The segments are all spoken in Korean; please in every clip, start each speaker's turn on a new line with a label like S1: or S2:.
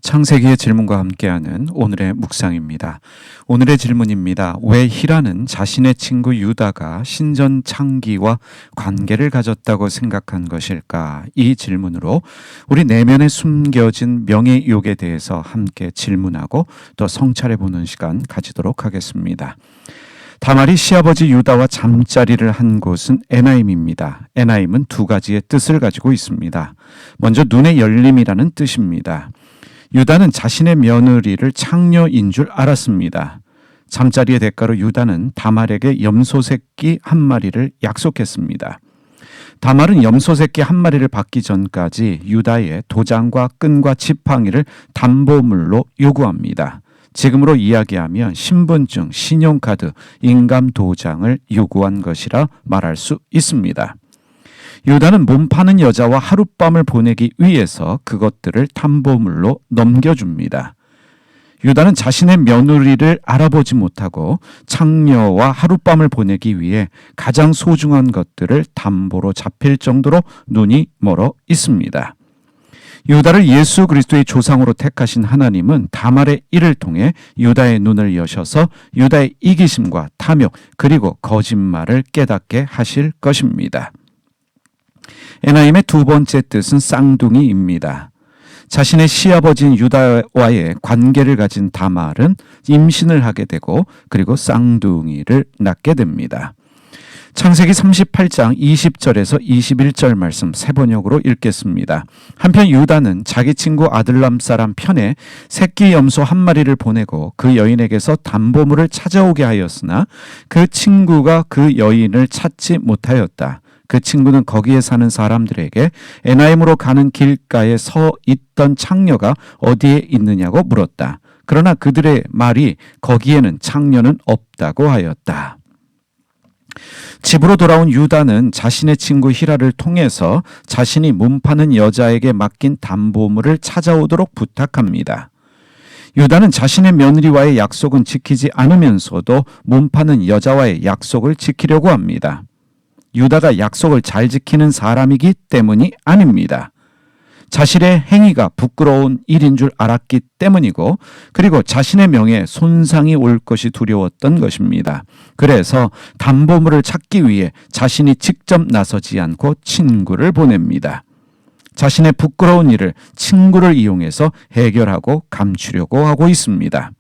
S1: 창세기의 질문과 함께하는 오늘의 묵상입니다. 오늘의 질문입니다. 왜 히라는 자신의 친구 유다가 신전 창기와 관계를 가졌다고 생각한 것일까? 이 질문으로 우리 내면에 숨겨진 명예욕에 대해서 함께 질문하고 또 성찰해보는 시간 가지도록 하겠습니다. 다말이 시아버지 유다와 잠자리를 한 곳은 에나임입니다. 에나임은 두 가지의 뜻을 가지고 있습니다. 먼저 눈의 열림이라는 뜻입니다. 유다는 자신의 며느리를 창녀인 줄 알았습니다. 잠자리의 대가로 유다는 다말에게 염소 새끼 한 마리를 약속했습니다. 다말은 염소 새끼 한 마리를 받기 전까지 유다의 도장과 끈과 지팡이를 담보물로 요구합니다. 지금으로 이야기하면 신분증, 신용카드, 인감도장을 요구한 것이라 말할 수 있습니다. 유다는 몸 파는 여자와 하룻밤을 보내기 위해서 그것들을 담보물로 넘겨줍니다. 유다는 자신의 며느리를 알아보지 못하고 창녀와 하룻밤을 보내기 위해 가장 소중한 것들을 담보로 잡힐 정도로 눈이 멀어 있습니다. 유다를 예수 그리스도의 조상으로 택하신 하나님은 다말의 일을 통해 유다의 눈을 여셔서 유다의 이기심과 탐욕 그리고 거짓말을 깨닫게 하실 것입니다. 에나임의 두 번째 뜻은 쌍둥이입니다. 자신의 시아버지인 유다와의 관계를 가진 다말은 임신을 하게 되고 그리고 쌍둥이를 낳게 됩니다. 창세기 38장 20절에서 21절 말씀 세 번역으로 읽겠습니다. 한편 유다는 자기 친구 아들람 사람 편에 새끼 염소 한 마리를 보내고 그 여인에게서 담보물을 찾아오게 하였으나 그 친구가 그 여인을 찾지 못하였다. 그 친구는 거기에 사는 사람들에게 에나임으로 가는 길가에 서 있던 창녀가 어디에 있느냐고 물었다. 그러나 그들의 말이 거기에는 창녀는 없다고 하였다. 집으로 돌아온 유다는 자신의 친구 히라를 통해서 자신이 몸 파는 여자에게 맡긴 담보물을 찾아오도록 부탁합니다. 유다는 자신의 며느리와의 약속은 지키지 않으면서도 몸 파는 여자와의 약속을 지키려고 합니다. 유다가 약속을 잘 지키는 사람이기 때문이 아닙니다. 자신의 행위가 부끄러운 일인 줄 알았기 때문이고 그리고 자신의 명예에 손상이 올 것이 두려웠던 것입니다. 그래서 담보물을 찾기 위해 자신이 직접 나서지 않고 친구를 보냅니다. 자신의 부끄러운 일을 친구를 이용해서 해결하고 감추려고 하고 있습니다.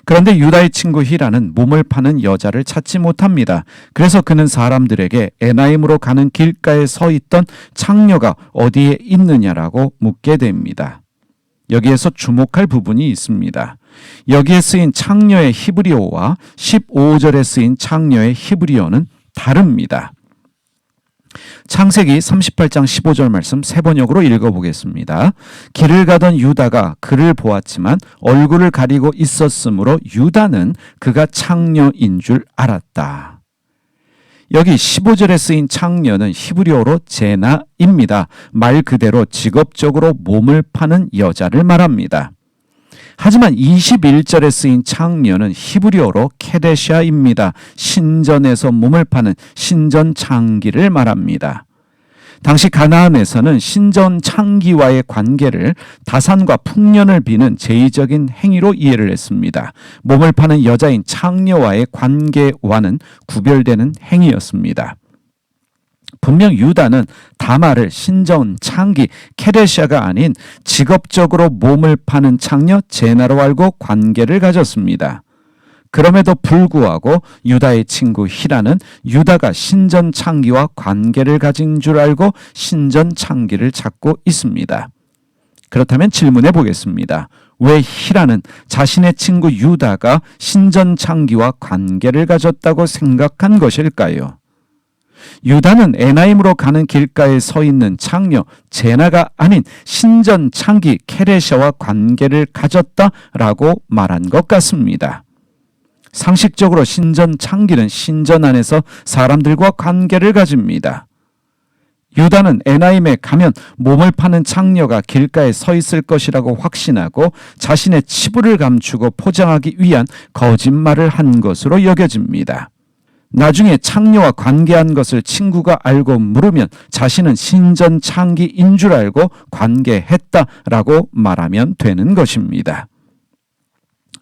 S1: 그런데 유다의 친구 히라는 몸을 파는 여자를 찾지 못합니다. 그래서 그는 사람들에게 에나임으로 가는 길가에 서 있던 창녀가 어디에 있느냐라고 묻게 됩니다. 여기에서 주목할 부분이 있습니다. 여기에 쓰인 창녀의 히브리어와 15절에 쓰인 창녀의 히브리어는 다릅니다. 창세기 38장 15절 말씀 세 번역으로 읽어보겠습니다. 길을 가던 유다가 그를 보았지만 얼굴을 가리고 있었으므로 유다는 그가 창녀인 줄 알았다. 여기 15절에 쓰인 창녀는 히브리어로 제나입니다. 말 그대로 직업적으로 몸을 파는 여자를 말합니다. 하지만 21절에 쓰인 창녀는 히브리어로 케데샤입니다. 신전에서 몸을 파는 신전 창기를 말합니다. 당시 가나안에서는 신전 창기와의 관계를 다산과 풍년을 비는 제의적인 행위로 이해를 했습니다. 몸을 파는 여자인 창녀와의 관계와는 구별되는 행위였습니다. 분명 유다는 다말을 신전 창기 케데샤가 아닌 직업적으로 몸을 파는 창녀 제나로 알고 관계를 가졌습니다. 그럼에도 불구하고 유다의 친구 히라는 유다가 신전 창기와 관계를 가진 줄 알고 신전 창기를 찾고 있습니다. 그렇다면 질문해 보겠습니다. 왜 히라는 자신의 친구 유다가 신전 창기와 관계를 가졌다고 생각한 것일까요? 유다는 에나임으로 가는 길가에 서 있는 창녀 제나가 아닌 신전 창기 케데샤와 관계를 가졌다라고 말한 것 같습니다. 상식적으로 신전 창기는 신전 안에서 사람들과 관계를 가집니다. 유다는 에나임에 가면 몸을 파는 창녀가 길가에 서 있을 것이라고 확신하고 자신의 치부를 감추고 포장하기 위한 거짓말을 한 것으로 여겨집니다. 나중에 창녀와 관계한 것을 친구가 알고 물으면 자신은 신전창기인 줄 알고 관계했다라고 말하면 되는 것입니다.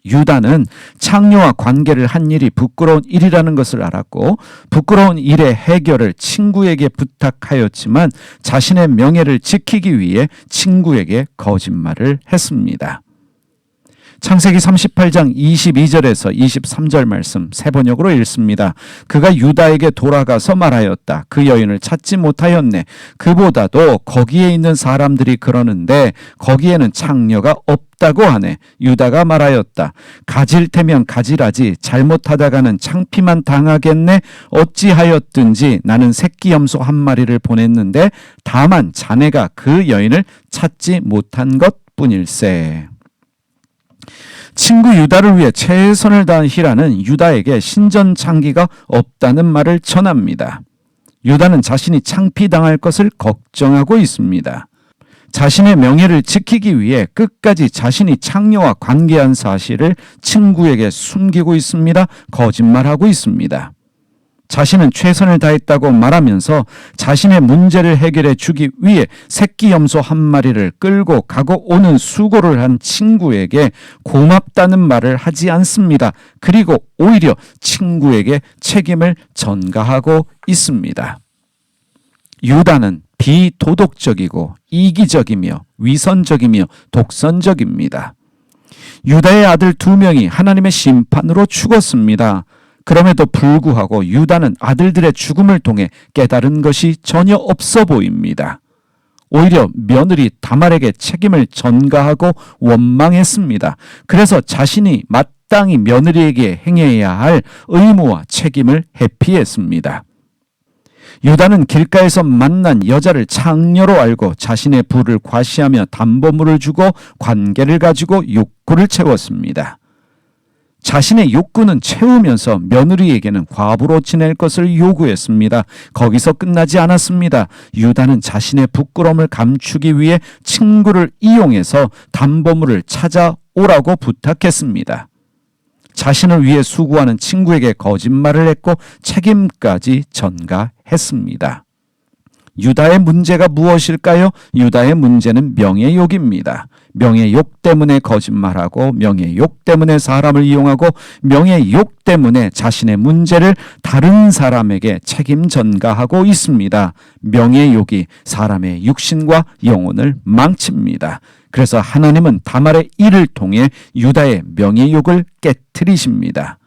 S1: 유다는 창녀와 관계를 한 일이 부끄러운 일이라는 것을 알았고 부끄러운 일의 해결을 친구에게 부탁하였지만 자신의 명예를 지키기 위해 친구에게 거짓말을 했습니다. 창세기 38장 22절에서 23절 말씀 세 번역으로 읽습니다. 그가 유다에게 돌아가서 말하였다. 그 여인을 찾지 못하였네. 그보다도 거기에 있는 사람들이 그러는데 거기에는 창녀가 없다고 하네. 유다가 말하였다. 가질 테면 가지라지 잘못하다가는 창피만 당하겠네. 어찌하였든지 나는 새끼 염소 한 마리를 보냈는데 다만 자네가 그 여인을 찾지 못한 것뿐일세. 친구 유다를 위해 최선을 다한 히라는 유다에게 신전창기가 없다는 말을 전합니다. 유다는 자신이 창피당할 것을 걱정하고 있습니다. 자신의 명예를 지키기 위해 끝까지 자신이 창녀와 관계한 사실을 친구에게 숨기고 있습니다. 거짓말하고 있습니다. 자신은 최선을 다했다고 말하면서 자신의 문제를 해결해 주기 위해 새끼 염소 한 마리를 끌고 가고 오는 수고를 한 친구에게 고맙다는 말을 하지 않습니다. 그리고 오히려 친구에게 책임을 전가하고 있습니다. 유다는 비도덕적이고 이기적이며 위선적이며 독선적입니다. 유다의 아들 2명이 하나님의 심판으로 죽었습니다. 그럼에도 불구하고 유다는 아들들의 죽음을 통해 깨달은 것이 전혀 없어 보입니다. 오히려 며느리 다말에게 책임을 전가하고 원망했습니다. 그래서 자신이 마땅히 며느리에게 행해야 할 의무와 책임을 회피했습니다. 유다는 길가에서 만난 여자를 창녀로 알고 자신의 부를 과시하며 담보물을 주고 관계를 가지고 욕구를 채웠습니다. 자신의 욕구는 채우면서 며느리에게는 과부로 지낼 것을 요구했습니다. 거기서 끝나지 않았습니다. 유다는 자신의 부끄러움을 감추기 위해 친구를 이용해서 담보물을 찾아오라고 부탁했습니다. 자신을 위해 수고하는 친구에게 거짓말을 했고 책임까지 전가했습니다. 유다의 문제가 무엇일까요? 유다의 문제는 명예욕입니다. 명예욕 때문에 거짓말하고 명예욕 때문에 사람을 이용하고 명예욕 때문에 자신의 문제를 다른 사람에게 책임 전가하고 있습니다. 명예욕이 사람의 육신과 영혼을 망칩니다. 그래서 하나님은 다말의 일을 통해 유다의 명예욕을 깨트리십니다.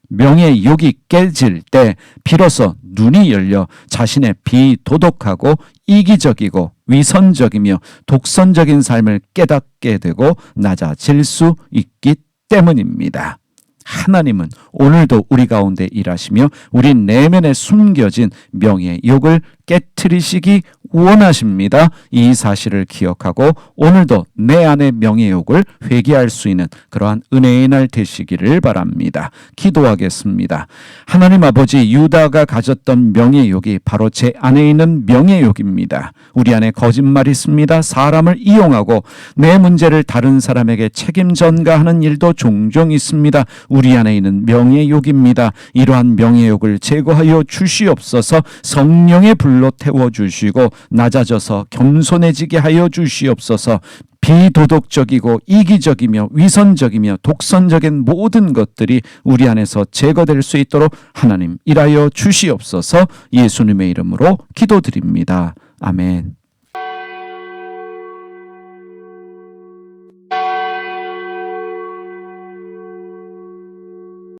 S1: 명예욕이 깨질 때 비로소 눈이 열려 자신의 비도덕하고 이기적이고 위선적이며 독선적인 삶을 깨닫게 되고 낮아질 수 있기 때문입니다. 하나님은 오늘도 우리 가운데 일하시며 우리 내면에 숨겨진 명예욕을 깨트리시기 원하십니다. 이 사실을 기억하고 오늘도 내 안의 명예욕을 회개할 수 있는 그러한 은혜의 날 되시기를 바랍니다. 기도하겠습니다. 하나님 아버지, 유다가 가졌던 명예욕이 바로 제 안에 있는 명예욕입니다. 우리 안에 거짓말이 있습니다. 사람을 이용하고 내 문제를 다른 사람에게 책임 전가하는 일도 종종 있습니다. 우리 안에 있는 명예욕입니다. 이러한 명예욕을 제거하여 주시옵소서. 성령의 불로 태워주시고 낮아져서 겸손해지게 하여 주시옵소서. 비도덕적이고 이기적이며 위선적이며 독선적인 모든 것들이 우리 안에서 제거될 수 있도록 하나님 일하여 주시옵소서. 예수님의 이름으로 기도드립니다. 아멘.